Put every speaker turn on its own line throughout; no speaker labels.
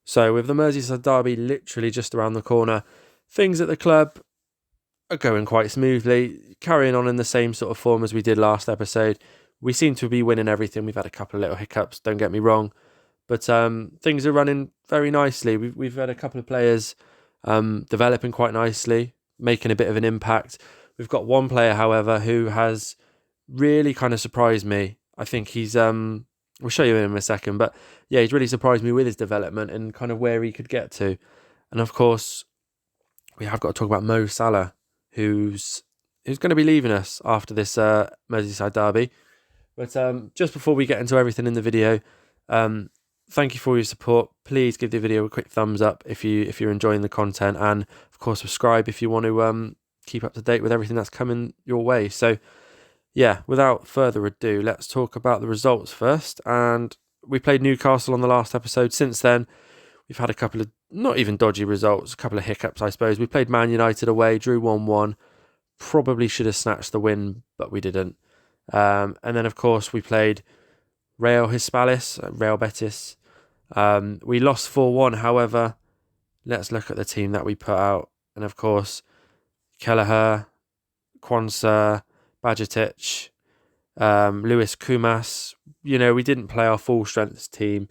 So with the Merseyside derby literally just around the corner, things at the club are going quite smoothly, carrying on in the same sort of form as we did last episode. We seem to be winning everything. We've had a couple of little hiccups, don't get me wrong, but things are running very nicely. We've had a couple of players developing quite nicely, making a bit of an impact. We've got one player, however, who has really kind of surprised me. I think he's we'll show you in a second, but yeah, he's really surprised me with his development and kind of where he could get to. And of course, we have got to talk about Mo Salah, who's going to be leaving us after this Merseyside derby. But just before we get into everything in the video, thank you for your support. Please give the video a quick thumbs up if you're enjoying the content, and of course subscribe if you want to keep up to date with everything that's coming your way. So yeah, without further ado, let's talk about the results first. And we played Newcastle on the last episode. Since then, we've had a couple of not even dodgy results, a couple of hiccups, I suppose. We played Man United away, drew 1-1. Probably should have snatched the win, but we didn't. And then, of course, we played Real Betis. We lost 4-1. However, let's look at the team that we put out. And, of course, Kelleher, Quansah, Bajcetic, Lewis Kumas. You know, we didn't play our full strength team.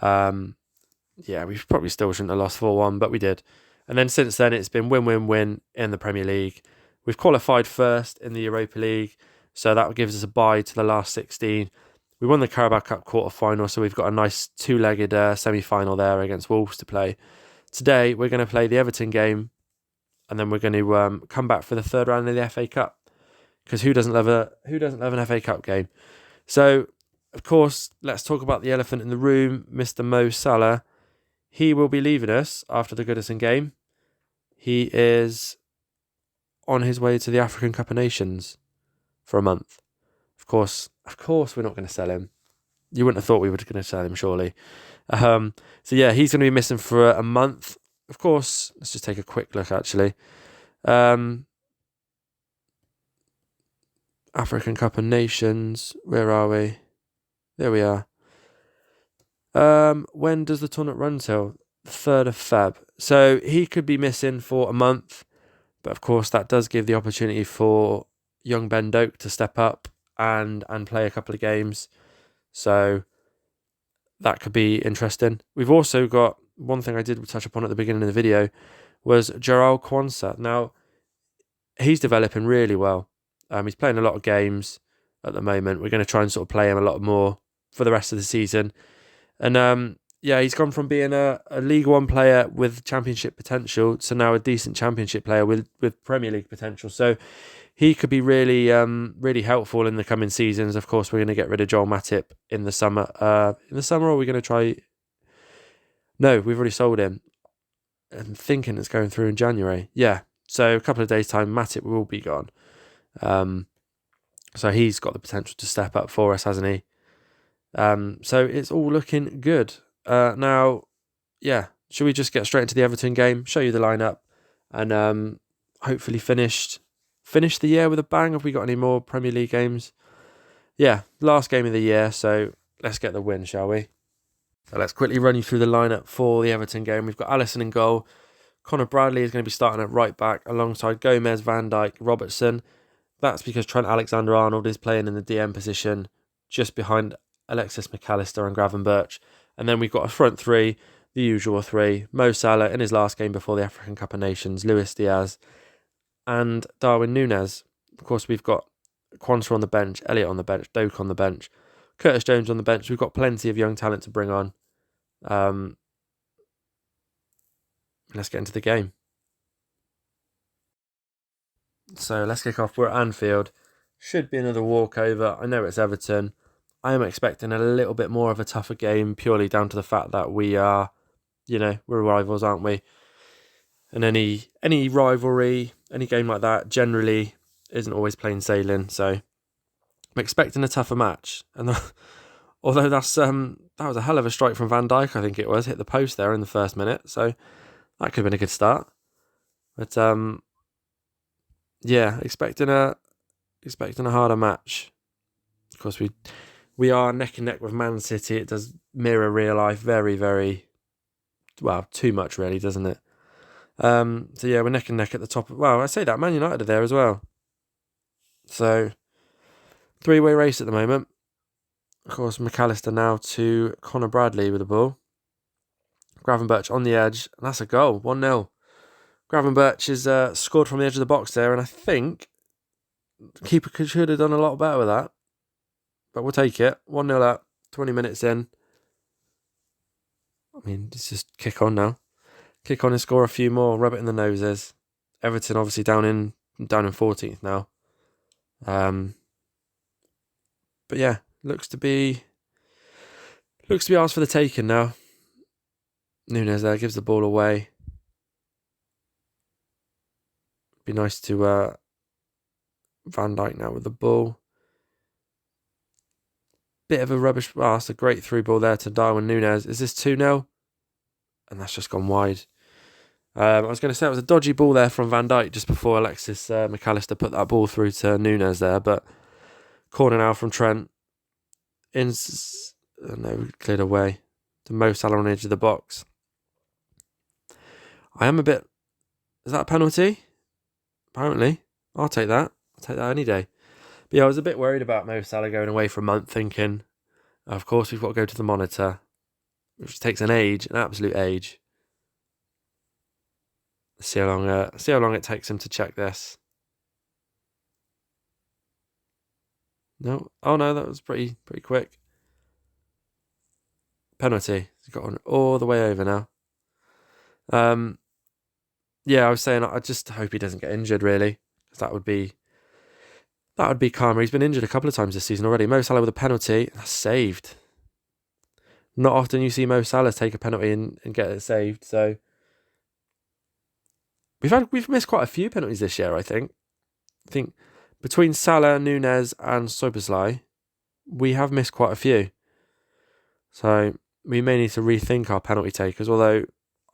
Yeah, we probably still shouldn't have lost 4-1, but we did. And then since then, it's been win-win-win in the Premier League. We've qualified first in the Europa League, so that gives us a bye to the last 16. We won the Carabao Cup quarter-final, so we've got a nice two-legged semi-final there against Wolves to play. Today, we're going to play the Everton game, and then we're going to come back for the third round of the FA Cup. Because who doesn't love an FA Cup game? So, of course, let's talk about the elephant in the room, Mr. Mo Salah. He will be leaving us after the Goodison game. He is on his way to the African Cup of Nations for a month. Of course, we're not going to sell him. You wouldn't have thought we were going to sell him, surely. So yeah, he's going to be missing for a month. Of course, let's just take a quick look, actually. African Cup of Nations. Where are we? There we are. When does the tournament run till? The 3rd of Feb. So he could be missing for a month, but of course that does give the opportunity for young Ben Doak to step up and play a couple of games. So that could be interesting. We've also got one thing I did touch upon at the beginning of the video was Jarrell Quansah. Now he's developing really well. He's playing a lot of games at the moment. We're going to try and sort of play him a lot more for the rest of the season. And yeah, he's gone from being a League One player with Championship potential to now a decent Championship player with Premier League potential. So he could be really, really helpful in the coming seasons. Of course, we're going to get rid of Joel Matip in the summer. Or are we going to try? No, we've already sold him. I'm thinking it's going through in January. Yeah, so a couple of days' time, Matip will be gone. So he's got the potential to step up for us, hasn't he? So it's all looking good. Now, yeah, should we just get straight into the Everton game, show you the lineup, and hopefully finish the year with a bang? Have we got any more Premier League games? Yeah, last game of the year, so let's get the win, shall we? So let's quickly run you through the lineup for the Everton game. We've got Alisson in goal. Connor Bradley is going to be starting at right back alongside Gomez, Van Dijk, Robertson. That's because Trent Alexander-Arnold is playing in the DM position just behind Alexis McAllister and Gravenberch. And then we've got a front three, the usual three. Mo Salah in his last game before the African Cup of Nations, Luis Diaz and Darwin Núñez. Of course, we've got Quansah on the bench, Elliott on the bench, Doak on the bench, Curtis Jones on the bench. We've got plenty of young talent to bring on. Let's get into the game. So let's kick off. We're at Anfield. Should be another walkover. I know it's Everton. I am expecting a little bit more of a tougher game, purely down to the fact that we are, we're rivals, aren't we? And any rivalry, any game like that, generally isn't always plain sailing. So I'm expecting a tougher match. And although that was a hell of a strike from Van Dijk, I think it was, hit the post there in the first minute. So that could have been a good start. But yeah, expecting a harder match. Of course, we are neck and neck with Man City. It does mirror real life very, very well, too much really, doesn't it? So yeah, we're neck and neck at the top. Well, I say that Man United are there as well. So 3-way race at the moment. Of course, McAllister now to Connor Bradley with the ball. Gravenberch on the edge, and that's a goal, 1-0. Gravenberch is scored from the edge of the box there, and I think the keeper should have done a lot better with that. But we'll take it. 1-0 up, 20 minutes in. I mean, let's just kick on now. Kick on and score a few more, rub it in the noses. Everton obviously down in 14th now. But yeah, looks to be ours for the taking now. Nunes there gives the ball away. Be nice to Van Dijk now with the ball. Bit of a rubbish pass, a great through ball there to Darwin Nunes. Is this 2-0? And that's just gone wide. I was going to say it was a dodgy ball there from Van Dijk just before Alexis McAllister put that ball through to Nunes there, but corner now from Trent. No, cleared away to Mo Salah on the edge of the box. I am a bit... Is that a penalty? Apparently. I'll take that. I'll take that any day. But yeah, I was a bit worried about Mo Salah going away for a month, thinking, of course, we've got to go to the monitor, which takes an absolute age. See how long it takes him to check this. No, oh no, that was pretty quick. Penalty. He's got one all the way over now. Yeah, I was saying I just hope he doesn't get injured really, because that would be karma. He's been injured a couple of times this season already. Mo Salah with a penalty, that's saved. Not often you see Mo Salah take a penalty and get it saved. So we've missed quite a few penalties this year. I think between Salah, Nunes, and Szoboszlai, we have missed quite a few. So we may need to rethink our penalty takers. Although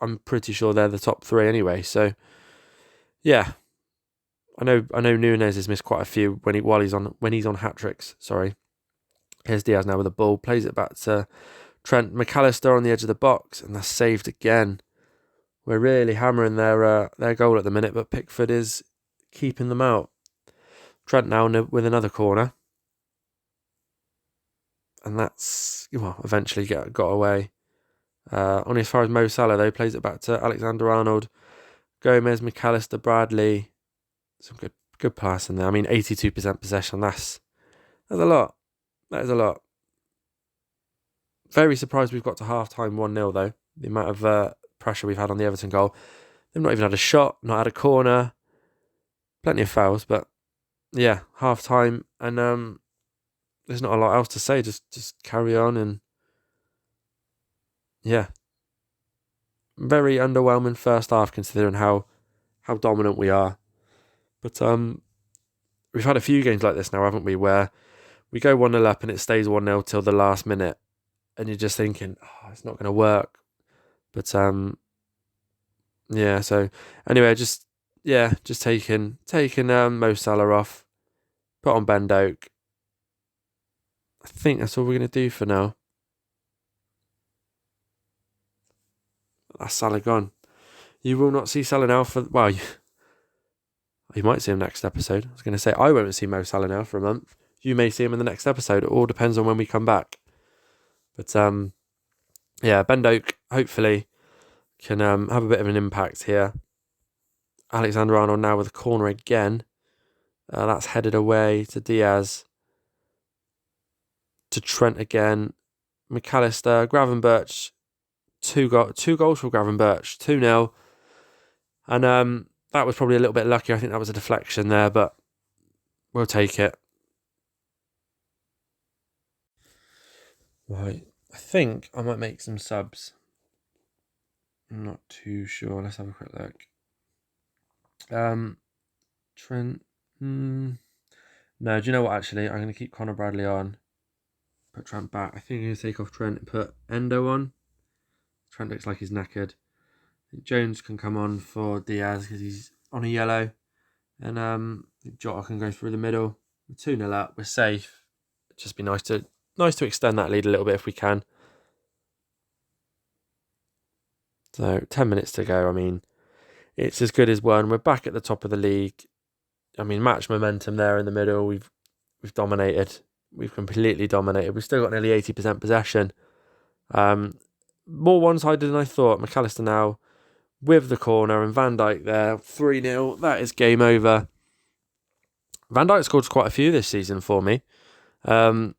I'm pretty sure they're the top three anyway. So yeah, I know Nunes has missed quite a few when he's on hat tricks. Sorry. Here's Diaz now with the ball, plays it back to Trent. McAllister on the edge of the box, and that's saved again. We're really hammering their goal at the minute, but Pickford is keeping them out. Trent now with another corner, and that's eventually got away. Only as far as Mo Salah though, plays it back to Alexander-Arnold, Gomez, McAllister, Bradley. Some good passing there. I mean, 82% possession. That's a lot. That is a lot. Very surprised we've got to half-time 1-0 though. The amount of pressure we've had on the Everton goal. They've not even had a shot, not had a corner. Plenty of fouls, but yeah, half-time. And there's not a lot else to say. Just carry on and yeah. Very underwhelming first half considering how dominant we are. But we've had a few games like this now, haven't we, where we go 1-0 up and it stays 1-0 till the last minute. And you're just thinking, it's not going to work. But yeah, so anyway, just taking Mo Salah off, put on Ben Doak. I think that's all we're going to do for now. That's Salah gone. You will not see Salah now you might see him next episode. I was going to say, I won't see Mo Salah now for a month. You may see him in the next episode. It all depends on when we come back. But yeah, Ben Doak hopefully can have a bit of an impact here. Alexander-Arnold now with a corner again. That's headed away to Diaz. To Trent again. McAllister, Gravenberch. Two goals for Gravenberch. 2-0. And that was probably a little bit lucky. I think that was a deflection there, but we'll take it. Right. I think I might make some subs. I'm not too sure. Let's have a quick look. Trent. No, do you know what, actually? I'm going to keep Connor Bradley on. Put Trent back. I think I'm going to take off Trent and put Endo on. Trent looks like he's knackered. Jones can come on for Diaz because he's on a yellow. And Jota can go through the middle. We're 2-0 up. We're safe. It'd just be nice to extend that lead a little bit if we can. So 10 minutes to go. I mean, it's as good as one. We're back at the top of the league. I mean, match momentum there in the middle. We've dominated. We've completely dominated. We've still got nearly 80% possession. More one-sided than I thought. McAllister now with the corner and Van Dijk there. 3-0. That is game over. Van Dijk scored quite a few this season for me. We've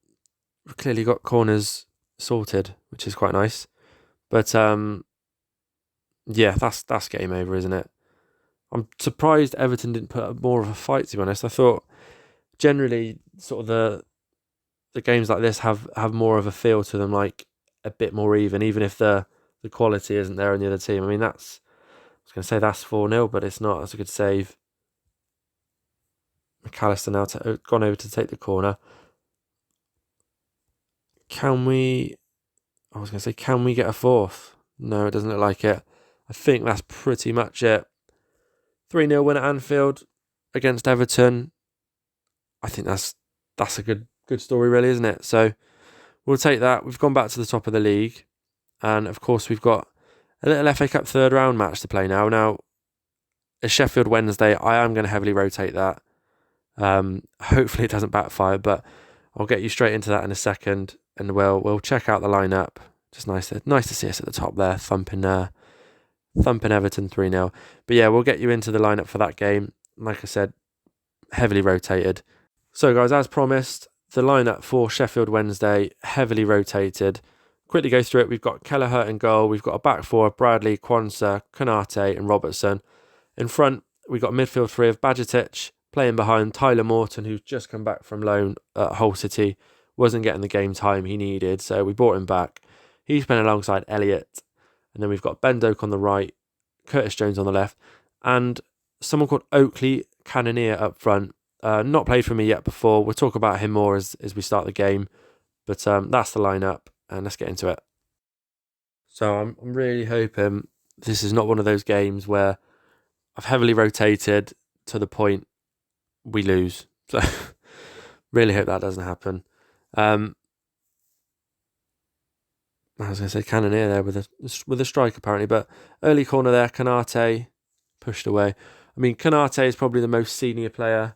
clearly got corners sorted, which is quite nice. But yeah, that's game over, isn't it? I'm surprised Everton didn't put up more of a fight, to be honest. I thought generally sort of the games like this have more of a feel to them, like a bit more even if the quality isn't there in the other team. I mean, I was going to say that's 4-0, but it's not. That's a good save. McAllister now gone over to take the corner. Can we get a fourth? No, it doesn't look like it. I think that's pretty much it. 3-0 win at Anfield against Everton. I think that's a good story, really, isn't it? So we'll take that. We've gone back to the top of the league. And, of course, we've got a little FA Cup third round match to play now. Now, it's Sheffield Wednesday. I am going to heavily rotate that. Hopefully it doesn't backfire, but I'll get you straight into that in a second. And we'll check out the lineup. Just nice to see us at the top there, thumping Everton 3-0. But yeah, we'll get you into the lineup for that game. Like I said, heavily rotated. So guys, as promised, the lineup for Sheffield Wednesday, heavily rotated. Quickly go through it. We've got Kelleher in goal. We've got a back four of Bradley, Quansah, Konate and Robertson. In front, we've got a midfield three of Bajcetic, playing behind Tyler Morton, who's just come back from loan at Hull City. Wasn't getting the game time he needed, so we brought him back. He's playing alongside Elliott. And then we've got Ben Doak on the right, Curtis Jones on the left, and someone called Oakley Cannoneer up front. Not played for me yet before. We'll talk about him more as we start the game. But that's the lineup, and let's get into it. So I'm really hoping this is not one of those games where I've heavily rotated to the point we lose. So really hope that doesn't happen. I was going to say Cannoneer there with a strike apparently, but early corner there, Konate pushed away. I mean, Konate is probably the most senior player.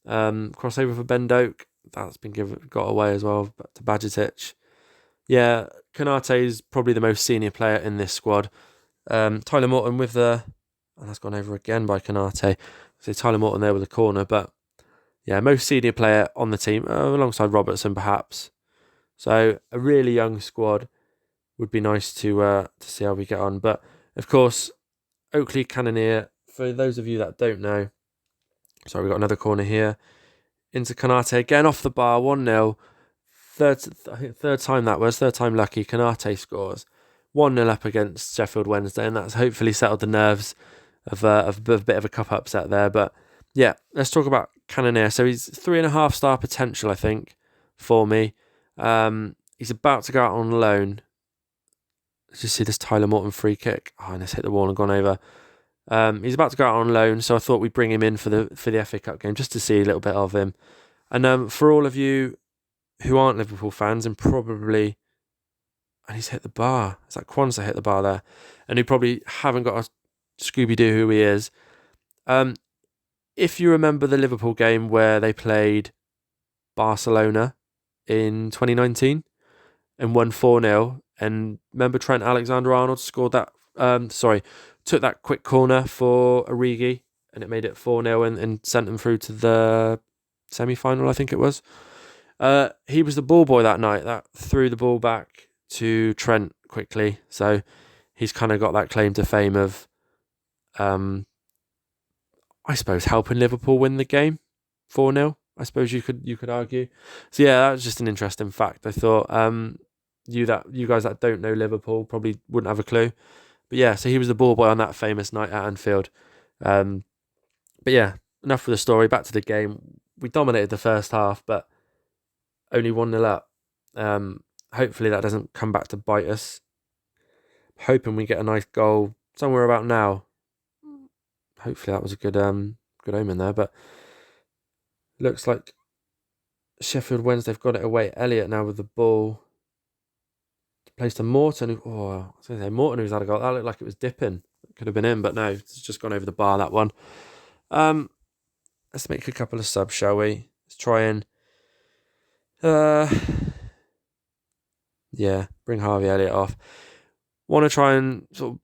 Crossover for Ben Doak, that's been got away as well to Bajcetic. Yeah, Konate is probably the most senior player in this squad. Tyler Morton with and that's gone over again by Konate. So Tyler Morton there with the corner, but yeah, most senior player on the team, alongside Robertson perhaps. So a really young squad. Would be nice to see how we get on. But, of course, Oakley Cannoneer, for those of you that don't know, sorry, we've got another corner here. Into Konate, again off the bar, 1-0. Third time lucky, Konate scores. 1-0 up against Sheffield Wednesday, and that's hopefully settled the nerves of a bit of a cup upset there. But, yeah, let's talk about Cannoneer. So he's 3.5 star potential, I think, for me. He's about to go out on loan. Let's just see this Tyler Morton free kick. And it's hit the wall and gone over. He's about to go out on loan, so I thought we'd bring him in for the FA Cup game just to see a little bit of him. And for all of you who aren't Liverpool fans and probably, and he's hit the bar. It's like Quansah hit the bar there, and who probably haven't got a Scooby-Doo who he is. If you remember the Liverpool game where they played Barcelona in 2019 and won 4-0. And remember Trent Alexander-Arnold scored that, took that quick corner for Origi and it made it 4-0 and sent them through to the semi-final, I think it was. He was the ball boy that night that threw the ball back to Trent quickly. So he's kind of got that claim to fame of, I suppose, helping Liverpool win the game 4-0. I suppose you could argue. So yeah, that was just an interesting fact. I thought you guys that don't know Liverpool probably wouldn't have a clue. But yeah, so he was the ball boy on that famous night at Anfield. But yeah, enough for the story. Back to the game. We dominated the first half, but only 1-0 up. Hopefully that doesn't come back to bite us. Hoping we get a nice goal somewhere about now. Hopefully that was a good omen there, but looks like Sheffield Wednesday have got it away. Elliott now with the ball. Plays to Morton. I was going to say Morton, who's had a goal. That looked like it was dipping. It could have been in, but no, it's just gone over the bar, that one. Let's make a couple of subs, shall we? Let's try and bring Harvey Elliott off. Want to try and sort of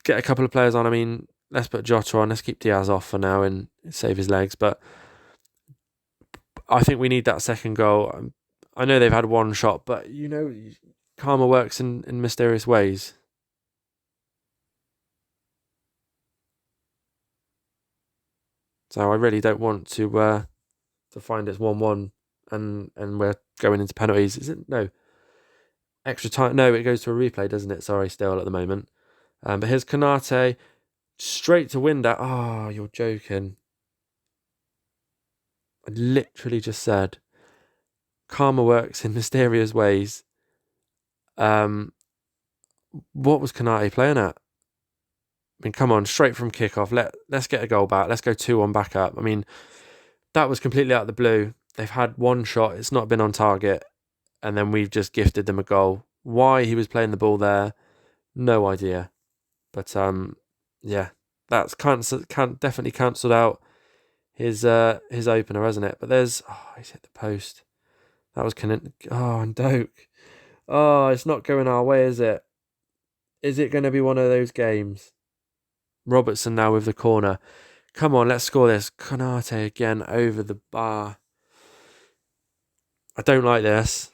get a couple of players on. I mean, let's put Jota on. Let's keep Diaz off for now and save his legs. But I think we need that second goal. I know they've had one shot, but karma works in mysterious ways. So I really don't want to find it's 1-1 and we're going into penalties. Is it? No. Extra time. No, it goes to a replay, doesn't it? Sorry, still at the moment. But here's Konate. Straight to Windass. Oh, you're joking. I literally just said karma works in mysterious ways. What was Konate playing at? I mean, come on, straight from kickoff. Let's get a goal back. Let's go 2-1 back up. I mean, that was completely out of the blue. They've had one shot. It's not been on target. And then we've just gifted them a goal. Why he was playing the ball there, no idea. But that's definitely cancelled out his opener, hasn't it? But he's hit the post. That was and Doak. Oh, it's not going our way, is it? Is it going to be one of those games? Robertson now with the corner. Come on, let's score this. Konate again over the bar. I don't like this.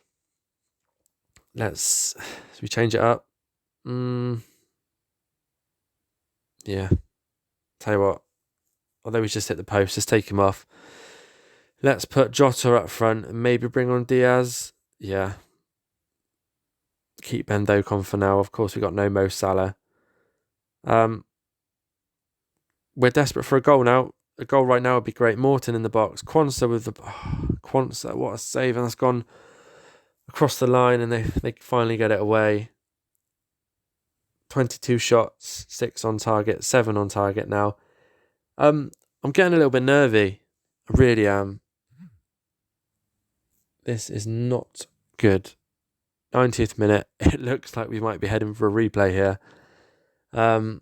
Should we change it up? Yeah. Tell you what. Although he's just hit the post, let's take him off. Let's put Jota up front and maybe bring on Diaz. Yeah. Keep Ben Doak on for now. Of course, we got no Mo Salah. We're desperate for a goal now. A goal right now would be great. Morton in the box. Quansah with the... Quansah, what a save. And that's gone across the line and they finally get it away. 22 shots, 6 on target, 7 on target now. I'm getting a little bit nervy. I really am. This is not good. 90th minute. It looks like we might be heading for a replay here. I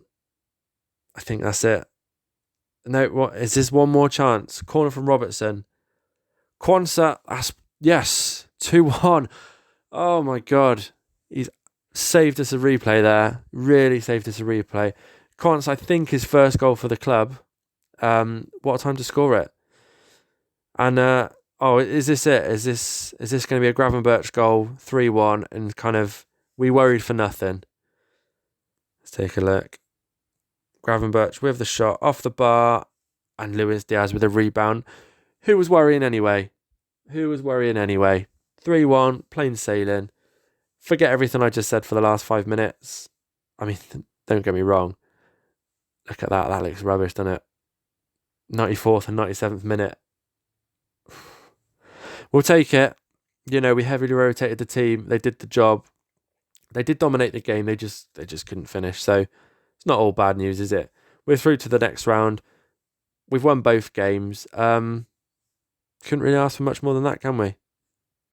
think that's it. No, what is this? One more chance. Corner from Robertson. Quansah. Yes. 2-1. Oh my God. He's saved us a replay there. Really saved us a replay. Quansah, I think, his first goal for the club. What a time to score it. And is this it? Is this going to be a Gravenberch goal? 3-1 and kind of we worried for nothing. Let's take a look. Gravenberch with the shot off the bar and Luis Diaz with a rebound. Who was worrying anyway? 3-1, plain sailing. Forget everything I just said for the last 5 minutes. I mean, don't get me wrong. Look at that. That looks rubbish, doesn't it? 94th and 97th minute. We'll take it. We heavily rotated the team. They did the job. They did dominate the game. They just couldn't finish. So it's not all bad news, is it? We're through to the next round. We've won both games. Couldn't really ask for much more than that, can we?